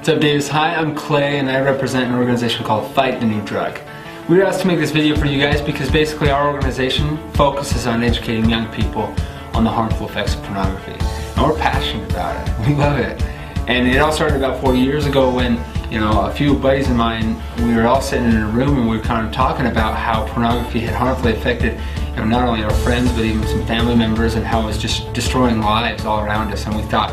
What's up, Davis? Hi, I'm Clay and I represent an organization called Fight the New Drug. We were asked to make this video for you guys because basically our organization focuses on educating young people on the harmful effects of pornography. And we're passionate about it. We love it. And it all started about 4 years ago when, a few buddies of mine, we were all sitting in a room and we were kind of talking about how pornography had harmfully affected not only our friends but even some family members, and how it was just destroying lives all around us. And we thought,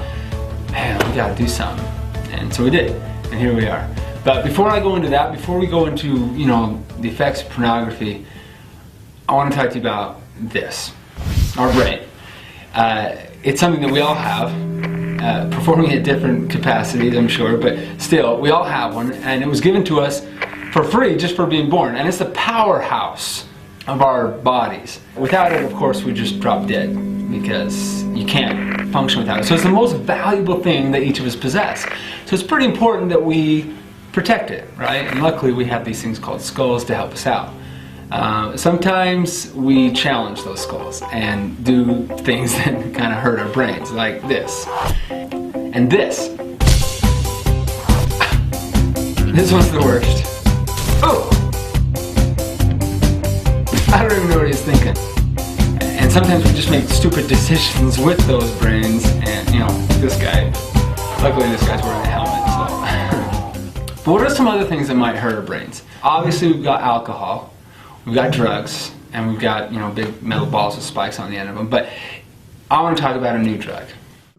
man, we gotta do something. And so we did, and here we are. But before I go into that, before we go into, the effects of pornography, I want to talk to you about this, our brain. It's something that we all have, performing at different capacities, I'm sure, but still, we all have one, and it was given to us for free just for being born, and it's the powerhouse of our bodies. Without it, of course, we just drop dead, because you can't function without it. So it's the most valuable thing that each of us possess. So it's pretty important that we protect it, right? And luckily we have these things called skulls to help us out. Sometimes we challenge those skulls and do things that kind of hurt our brains, like this. And this. This one's the worst. Oh! I don't even know what he's thinking. And sometimes we just make stupid decisions with those brains, and this guy, luckily this guy's wearing a helmet, so. But what are some other things that might hurt our brains? Obviously we've got alcohol, we've got drugs, and we've got, big metal balls with spikes on the end of them. But I want to talk about a new drug.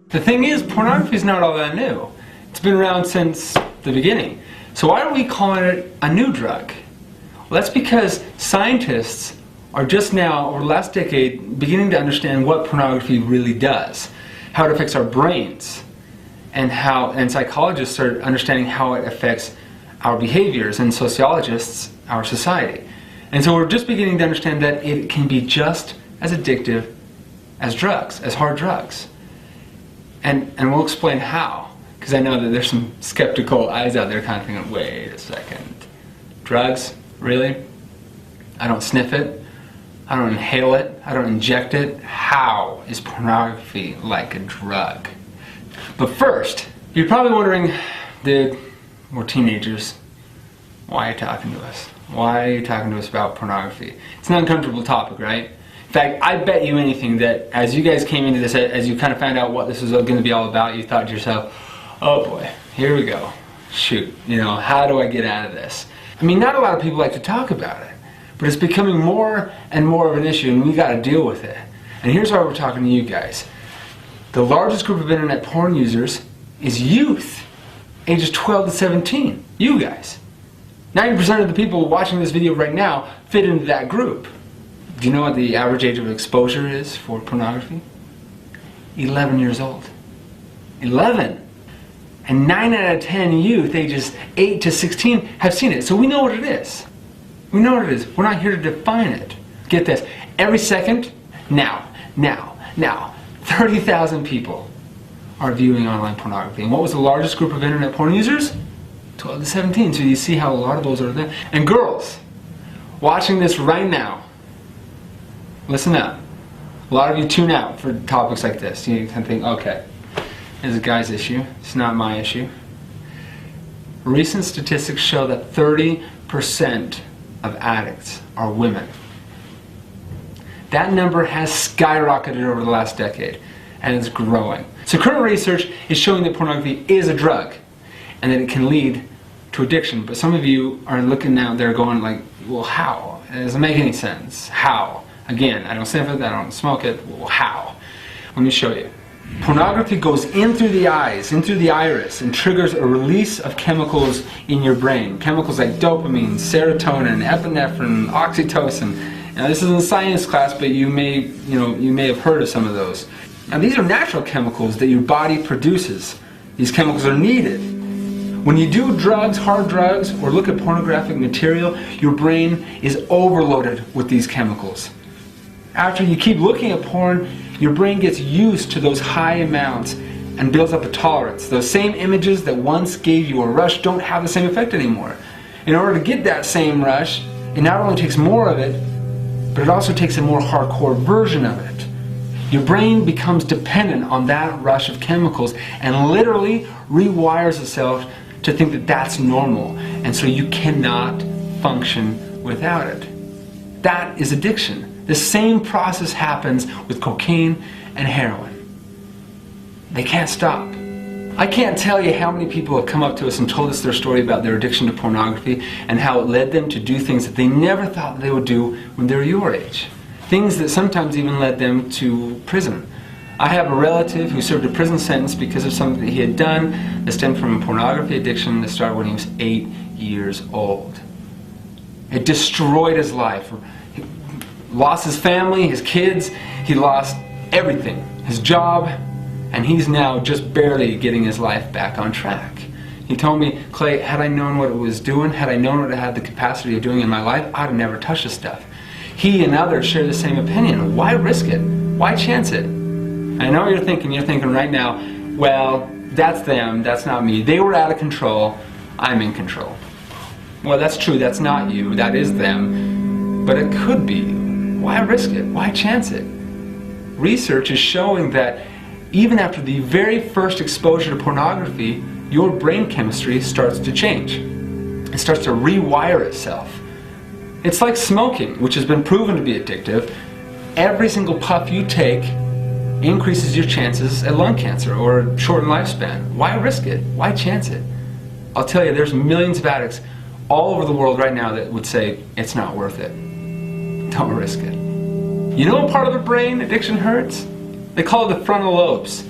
The thing is, pornography is not all that new. It's been around since the beginning. So why are we calling it a new drug? Well, that's because scientists are just now, over the last decade, beginning to understand what pornography really does, how it affects our brains, and psychologists are understanding how it affects our behaviors, and sociologists, our society. And so we're just beginning to understand that it can be just as addictive as drugs, as hard drugs. And we'll explain how, because I know that there's some skeptical eyes out there kind of thinking, wait a second, drugs? Really? I don't sniff it. I don't inhale it, I don't inject it. How is pornography like a drug? But first, you're probably wondering, dude, we're teenagers. Why are you talking to us? Why are you talking to us about pornography? It's an uncomfortable topic, right? In fact, I bet you anything that as you guys came into this, as you kind of found out what this was going to be all about, you thought to yourself, oh boy, here we go. Shoot, how do I get out of this? I mean, not a lot of people like to talk about it. But it's becoming more and more of an issue, and we got to deal with it. And here's why we're talking to you guys. The largest group of internet porn users is youth, ages 12 to 17. You guys. 90% of the people watching this video right now fit into that group. Do you know what the average age of exposure is for pornography? 11 years old. 11! And 9 out of 10 youth, ages 8 to 16, have seen it. So we know what it is. We know what it is. We're not here to define it. Get this. Every second, now, 30,000 people are viewing online pornography. And what was the largest group of internet porn users? 12 to 17. So you see how a lot of those are there. And girls, watching this right now, listen up. A lot of you tune out for topics like this. You can think, okay, it's a guy's issue. It's not my issue. Recent statistics show that 30% of addicts are women. That number has skyrocketed over the last decade, and it's growing. So current research is showing that pornography is a drug, and that it can lead to addiction. But some of you are looking out there going like, well, how? It doesn't make any sense. How? Again, I don't sniff it, I don't smoke it. Well, how? Let me show you. Pornography goes in through the eyes, in through the iris, and triggers a release of chemicals in your brain. Chemicals like dopamine, serotonin, epinephrine, oxytocin. Now this isn't a science class, but you may have heard of some of those. Now these are natural chemicals that your body produces. These chemicals are needed. When you do drugs, hard drugs, or look at pornographic material, your brain is overloaded with these chemicals. After you keep looking at porn, your brain gets used to those high amounts and builds up a tolerance. Those same images that once gave you a rush don't have the same effect anymore. In order to get that same rush, it not only takes more of it, but it also takes a more hardcore version of it. Your brain becomes dependent on that rush of chemicals and literally rewires itself to think that that's normal, and so you cannot function without it. That is addiction. The same process happens with cocaine and heroin. They can't stop. I can't tell you how many people have come up to us and told us their story about their addiction to pornography and how it led them to do things that they never thought they would do when they were your age. Things that sometimes even led them to prison. I have a relative who served a prison sentence because of something that he had done that stemmed from a pornography addiction that started when he was 8 years old. It destroyed his life. He lost his family, his kids, he lost everything, his job, and he's now just barely getting his life back on track. He told me, Clay, had I known what it was doing, had I known what it had the capacity of doing in my life, I'd have never touched this stuff. He and others share the same opinion. Why risk it? Why chance it? I know you're thinking right now, well, that's them, that's not me. They were out of control, I'm in control. Well, that's true, that's not you, that is them, but it could be you. Why risk it? Why chance it? Research is showing that even after the very first exposure to pornography, your brain chemistry starts to change. It starts to rewire itself. It's like smoking, which has been proven to be addictive. Every single puff you take increases your chances at lung cancer or shortened lifespan. Why risk it? Why chance it? I'll tell you, there's millions of addicts all over the world right now that would say it's not worth it. Don't risk it. You know what part of the brain addiction hurts? They call it the frontal lobes.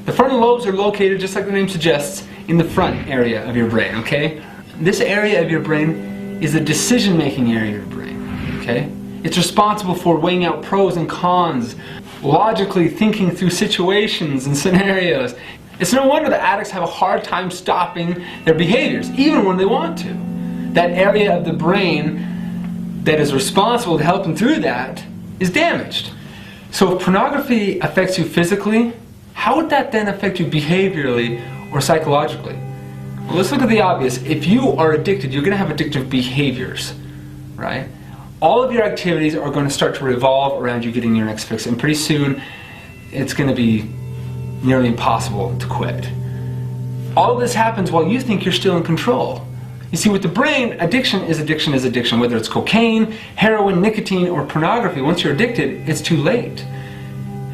The frontal lobes are located, just like the name suggests, in the front area of your brain, okay? This area of your brain is the decision-making area of your brain, okay? It's responsible for weighing out pros and cons, logically thinking through situations and scenarios. It's no wonder that addicts have a hard time stopping their behaviors, even when they want to. That area of the brain that is responsible to help them through that is damaged. So if pornography affects you physically, how would that then affect you behaviorally or psychologically? Well, let's look at the obvious. If you are addicted, you're going to have addictive behaviors, right? All of your activities are going to start to revolve around you getting your next fix, and pretty soon it's going to be nearly impossible to quit. All of this happens while you think you're still in control. You see, with the brain, addiction is addiction, whether it's cocaine, heroin, nicotine, or pornography. Once you're addicted, it's too late.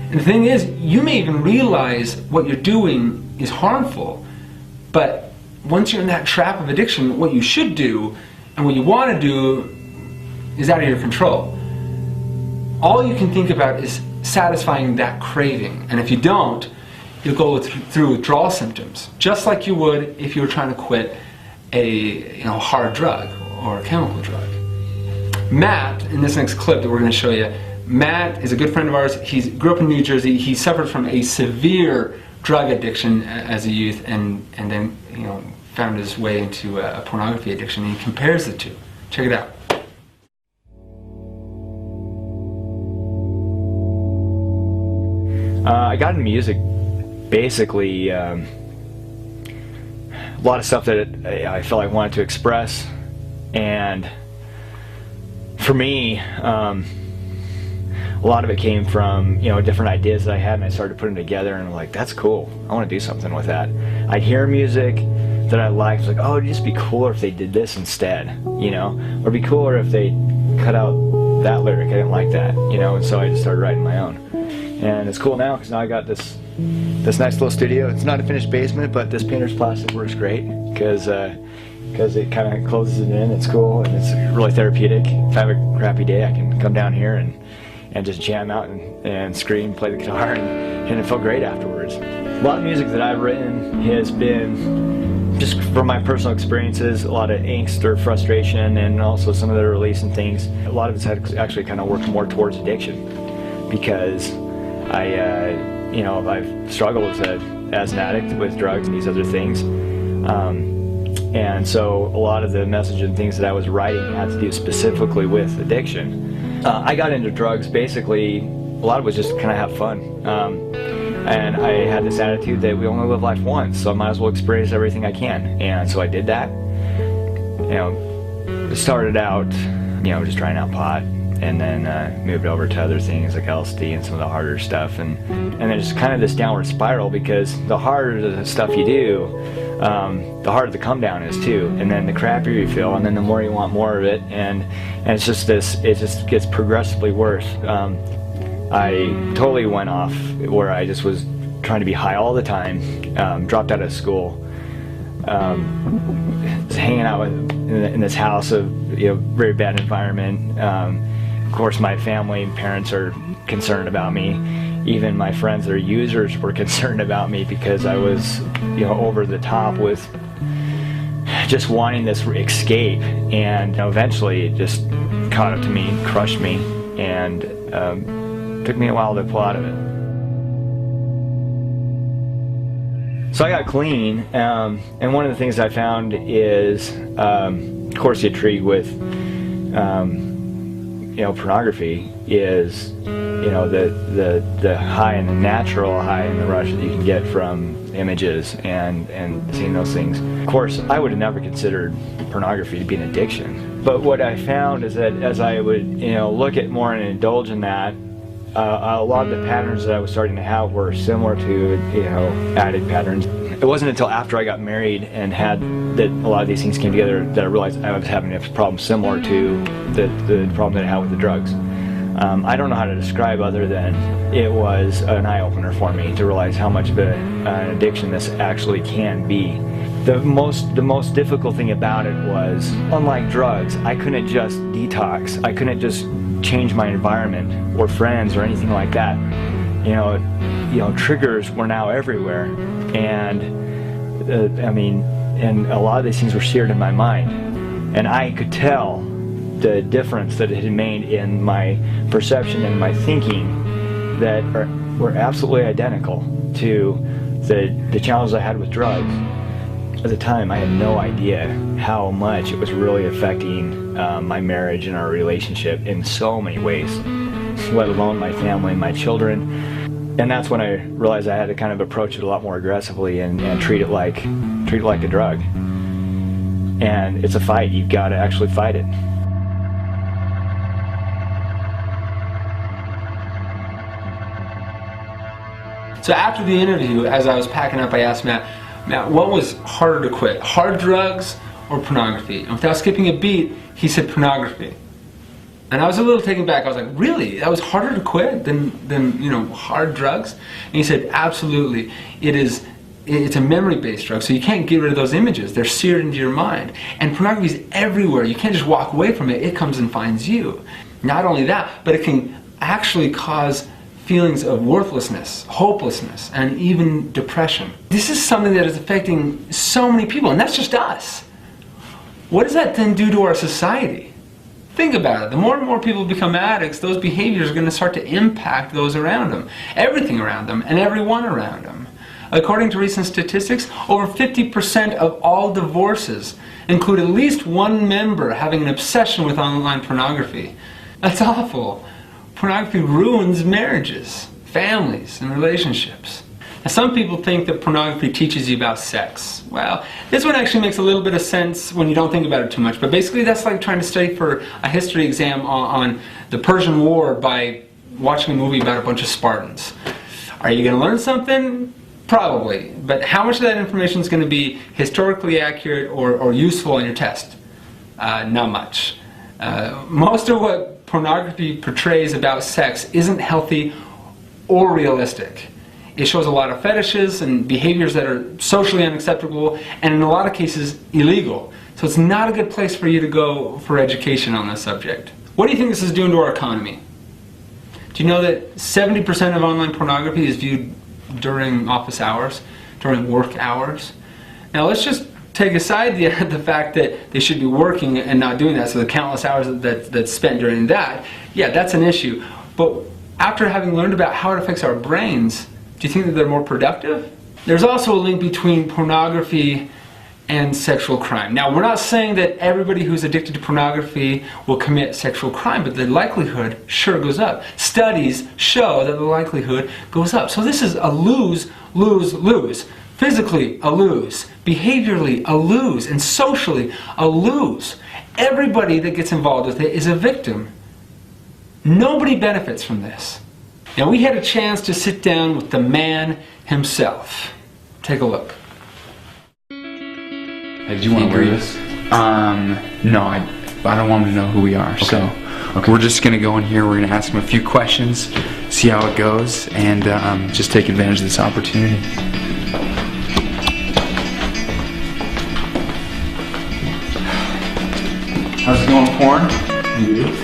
And the thing is, you may even realize what you're doing is harmful, but once you're in that trap of addiction, what you should do and what you want to do is out of your control. All you can think about is satisfying that craving, and if you don't, you'll go through withdrawal symptoms, just like you would if you were trying to quit a hard drug or a chemical drug. Matt, in this next clip that we're going to show you, Matt is a good friend of ours. He grew up in New Jersey. He suffered from a severe drug addiction as a youth, and then found his way into a pornography addiction. And he compares the two. Check it out. I got into music basically a lot of stuff that I felt I wanted to express, and for me a lot of it came from different ideas that I had, and I started putting them together, and I'm like, that's cool, I want to do something with that. I'd hear music that I liked, I was like, oh, it'd just be cooler if they did this instead, or it'd be cooler if they cut out that lyric, I didn't like that, and so I just started writing my own. And it's cool now because now I got this nice little studio. It's not a finished basement, but this painter's plastic works great because it kind of closes it in. It's cool and it's really therapeutic. If I have a crappy day, I can come down here and just jam out and scream, play the guitar, and it felt great afterwards. A lot of music that I've written has been just from my personal experiences, a lot of angst or frustration, and also some of the release and things. A lot of it's actually kind of worked more towards addiction, because I've struggled as an addict with drugs and these other things, and so a lot of the message and things that I was writing had to do specifically with addiction. I got into drugs basically, a lot of it was just kind of have fun, and I had this attitude that we only live life once, so I might as well experience everything I can, and so I did that. It started out, just trying out pot, and then moved over to other things like LSD and some of the harder stuff, and then just kind of this downward spiral, because the harder the stuff you do, the harder the come down is too, and then the crappier you feel, and then the more you want more of it, and it's just this, it just gets progressively worse. I totally went off where I just was trying to be high all the time, dropped out of school, was hanging out in this house of, very bad environment. Of course, my family and parents are concerned about me. Even my friends that are users were concerned about me, because I was, over the top with just wanting this escape, and eventually it just caught up to me, crushed me, and took me a while to pull out of it. So I got clean, and one of the things I found is, of course, the intrigue with, pornography is, the high and the natural high and the rush that you can get from images and seeing those things. Of course, I would have never considered pornography to be an addiction. But what I found is that as I would, look at more and indulge in that, a lot of the patterns that I was starting to have were similar to, addict patterns. It wasn't until after I got married and had that a lot of these things came together that I realized I was having a problem similar to the problem that I had with the drugs. I don't know how to describe other than it was an eye-opener for me to realize how much of an addiction this actually can be. The most difficult thing about it was, unlike drugs, I couldn't just detox. I couldn't just change my environment or friends or anything like that. Triggers were now everywhere, and and a lot of these things were seared in my mind, and I could tell the difference that it had made in my perception and my thinking that were absolutely identical to the challenges I had with drugs. At the time, I had no idea how much it was really affecting my marriage and our relationship in so many ways, let alone my family and my children. And that's when I realized I had to kind of approach it a lot more aggressively and treat it like a drug. And it's a fight. You've got to actually fight it. So after the interview, as I was packing up, I asked Matt, what was harder to quit, hard drugs or pornography? And without skipping a beat, he said pornography. And I was a little taken back. I was like, really? That was harder to quit than hard drugs? And he said, absolutely. It's a memory-based drug, so you can't get rid of those images. They're seared into your mind. And pornography is everywhere. You can't just walk away from it. It comes and finds you. Not only that, but it can actually cause feelings of worthlessness, hopelessness, and even depression. This is something that is affecting so many people, and that's just us. What does that then do to our society? Think about it. The more and more people become addicts, those behaviors are going to start to impact those around them, everything around them, and everyone around them. According to recent statistics, over 50% of all divorces include at least one member having an obsession with online pornography. That's awful. Pornography ruins marriages, families, and relationships. Now, some people think that pornography teaches you about sex. Well, this one actually makes a little bit of sense when you don't think about it too much, but basically that's like trying to study for a history exam on the Persian War by watching a movie about a bunch of Spartans. Are you going to learn something? Probably. But how much of that information is going to be historically accurate or useful in your test? Not much. Most of what pornography portrays about sex isn't healthy or realistic. It shows a lot of fetishes and behaviors that are socially unacceptable and in a lot of cases illegal. So it's not a good place for you to go for education on this subject. What do you think this is doing to our economy? Do you know that 70% of online pornography is viewed during office hours, during work hours? Now let's just take aside the fact that they should be working and not doing that, so the countless hours that's spent during that, yeah, that's an issue. But after having learned about how it affects our brains, do you think that they're more productive? There's also a link between pornography and sexual crime. Now, we're not saying that everybody who's addicted to pornography will commit sexual crime, but the likelihood sure goes up. Studies show that the likelihood goes up. So this is a lose, lose, lose. Physically, a lose. Behaviorally, a lose. And socially, a lose. Everybody that gets involved with it is a victim. Nobody benefits from this. Now, we had a chance to sit down with the man himself. Take a look. Hey, did you want to wear this? No, I don't want him to know who we are. Okay. So we're just gonna go in here. We're gonna ask him a few questions, see how it goes, and just take advantage of this opportunity. How's it going, porn?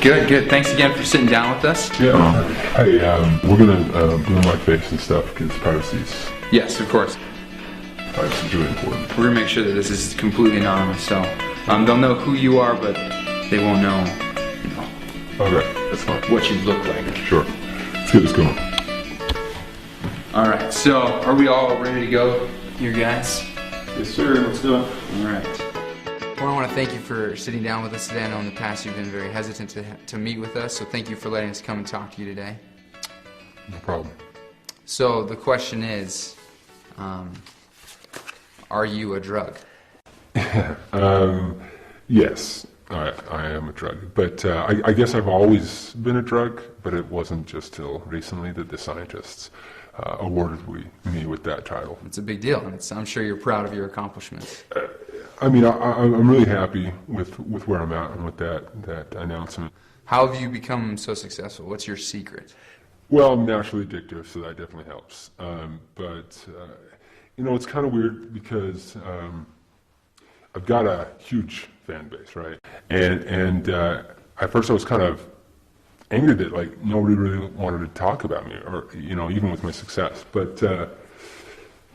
Good, good. Thanks again for sitting down with us. Yeah. Hey, we're gonna blur my face and stuff because privacy's. Yes, of course. Privacy's really important. We're gonna make sure that this is completely anonymous, so they'll know who you are, but they won't know, you know, Okay, that's fine. what you look like. Sure. Let's get this going. All right. So, are we all ready to go, you guys? Yes, sir. Let's do it. All right. Well, I want to thank you for sitting down with us today. I know in the past you've been very hesitant to meet with us, so thank you for letting us come and talk to you today. No problem. So the question is, are you a drug? Yes, I am a drug, but I guess I've always been a drug, but it wasn't just till recently that the scientists awarded me with that title. It's a big deal, and I'm sure you're proud of your accomplishments. I mean, I'm really happy with where I'm at and with that announcement. How have you become so successful? What's your secret? Well, I'm naturally addictive, so that definitely helps. But you know, it's kind of weird because I've got a huge fan base, right? And at first I was kind of angry that like nobody really wanted to talk about me, or you know, even with my success. But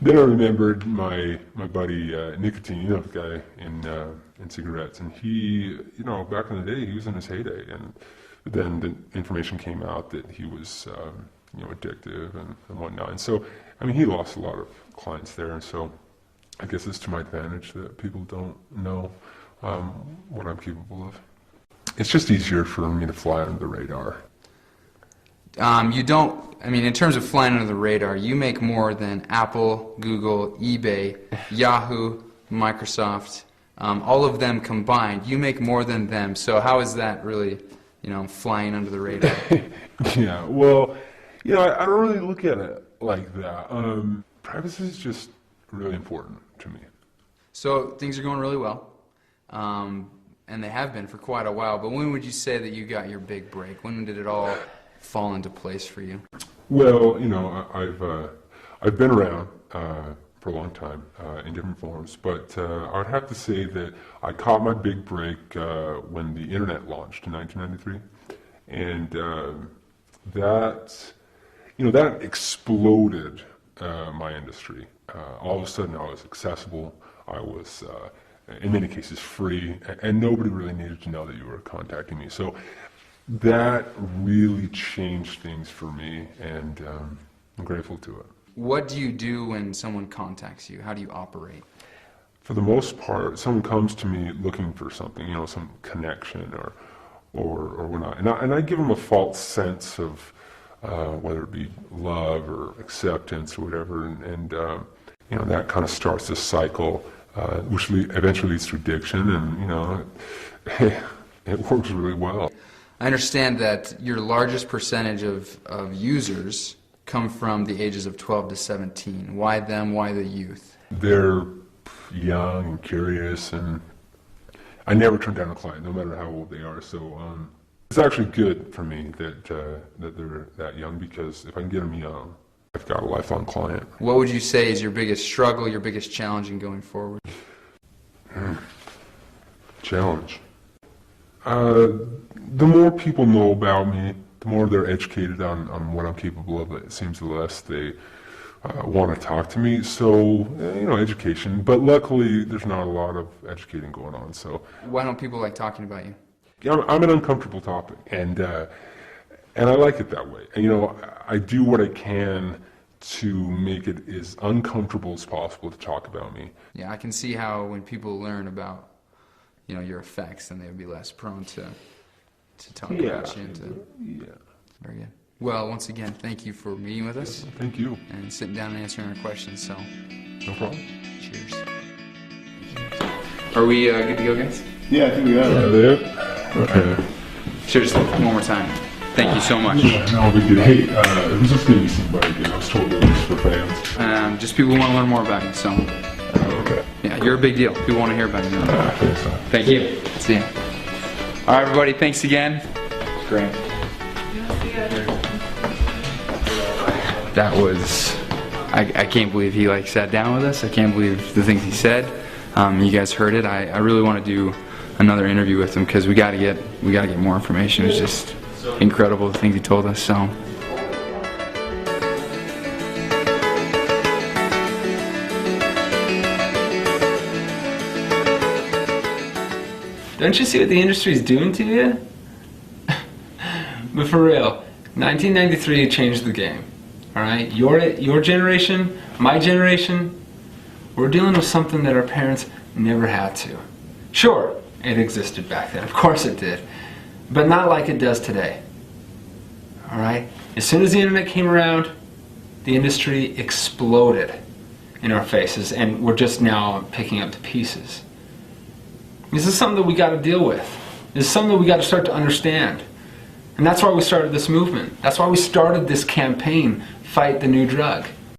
then I remembered my buddy Nicotine, you know, the guy in cigarettes, and he, you know, back in the day, he was in his heyday, and then the information came out that he was, you know, addictive and whatnot. And so, I mean, he lost a lot of clients there, and so I guess it's to my advantage that people don't know what I'm capable of. It's just easier for me to fly under the radar. You don't, I mean, in terms of flying under the radar, you make more than Apple, Google, eBay, Yahoo, Microsoft, all of them combined. You make more than them, so how is that really, you know, flying under the radar? Yeah, well, you know, I don't really look at it like that. Privacy is just really important to me. So things are going really well, and they have been for quite a while, but when would you say that you got your big break? When did it all fall into place for you? Well, you know, I've been around for a long time in different forms, but I would have to say that I caught my big break when the internet launched in 1993, and that, you know, that exploded my industry. All of a sudden, I was accessible. I was, in many cases, free, and nobody really needed to know that you were contacting me. So that really changed things for me, and I'm grateful to it. What do you do when someone contacts you? How do you operate? For the most part, someone comes to me looking for something, you know, some connection or whatnot, and I give them a false sense of whether it be love or acceptance or whatever, and you know, that kind of starts this cycle, which eventually leads to addiction, and you know, it works really well. I understand that your largest percentage of users come from the ages of 12 to 17. Why them? Why the youth? They're young and curious, and I never turn down a client, no matter how old they are. So it's actually good for me that they're that young, because if I can get them young, I've got a lifelong client. What would you say is your biggest struggle, your biggest challenge in going forward? Challenge. The more people know about me, the more they're educated on what I'm capable of, it seems the less they want to talk to me. So, you know, education. But luckily, there's not a lot of educating going on. So, why don't people like talking about you? I'm an uncomfortable topic, and I like it that way. And, you know, I do what I can to make it as uncomfortable as possible to talk about me. Yeah, I can see how when people learn about, you know, your effects, then they would be less prone to talk about you. Yeah. Very good. Well, once again, thank you for meeting with us. Thank you. And sitting down and answering our questions. So, no problem. Cheers. Are we good to go, guys? Yeah, I think we are. Cheers. One more time. Thank you so much. Yeah, no big deal. Hey, who's this going to be seen by again? I was told it was for fans. Just people who want to learn more about you. So, Okay. yeah, you're a big deal. People want to hear about you. Thanks, son. Thank you. See ya. All right, everybody. Thanks again. Great. That was. I can't believe he like sat down with us. I can't believe the things he said. You guys heard it. I really want to do another interview with him because we got to get more information. It's just incredible the things he told us. So. Don't you see what the industry is doing to you? But for real, 1993 changed the game. All right, your generation, my generation, we're dealing with something that our parents never had to. Sure, it existed back then. Of course it did, but not like it does today. All right. As soon as the internet came around, the industry exploded in our faces, and we're just now picking up the pieces. This is something that we got to deal with. This is something that we got to start to understand. And that's why we started this movement. That's why we started this campaign, Fight the New Drug.